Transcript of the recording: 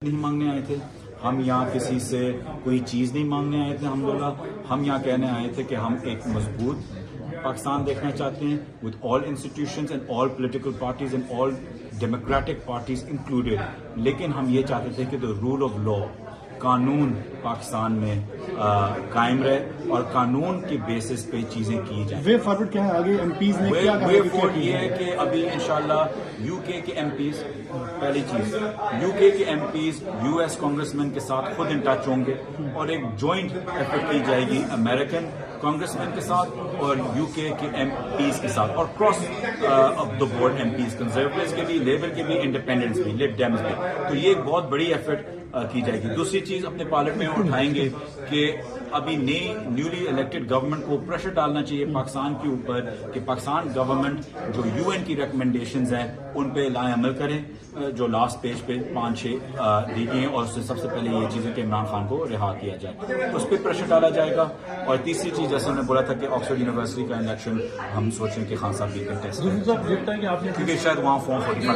نہیں مانگنے آئے تھے، ہم یہاں کسی سے کوئی چیز نہیں مانگنے آئے تھے ہم یہاں کہنے آئے تھے کہ ہم ایک مضبوط پاکستان دیکھنا چاہتے ہیں with all institutions and all political parties and all democratic parties included، لیکن ہم یہ چاہتے تھے کہ the rule of law، قانون پاکستان میں قائم رہے اور قانون کی بیسس پہ چیزیں کی جائیں۔ وے فارورڈ کیا ہے آگے ایم پیز نے کیا وے فارورڈ یہ ہے کہ ابھی انشاءاللہ یو کے کے ایم پیز، پہلی چیز U K MPs U S congressman کے ساتھ خود ان ٹچ ہوں گے اور ایک جوائنٹ ایفرٹ کی جائے گی امریکن کانگریس مین کے ساتھ اور یو کے ایم پیز کے ساتھ اور cross of the board MPs, Conservatives کے بھی، لیبر کے بھی، انڈیپینڈنس بھی، لب ڈیمز بھی، تو یہ ایک بہت بڑی ایفرٹ کی جائے گی۔ دوسری چیز اپنے پارلیمنٹ میں اٹھائیں گے کہ ابھی نیولی الیکٹڈ گورنمنٹ کو پریشر ڈالنا چاہیے پاکستان کے اوپر کہ پاکستان گورنمنٹ جو یو این کی ریکمنڈیشنز ہیں ان پہ لائے عمل کریں، جو لاسٹ پیج پہ 5-6 دی گئی ہیں، اور اس سے سب سے پہلے یہ چیزیں کہ عمران خان کو رہا کیا جائے، اس پہ پریشر ڈالا جائے گا۔ اور تیسری چیز جیسے میں نے بولا تھا کہ آکسفورڈ یونیورسٹی کا الیکشن ہم سوچیں کہ خان صاحب بھی کنٹیسٹ کریں کیونکہ شاید وہاں فارم 45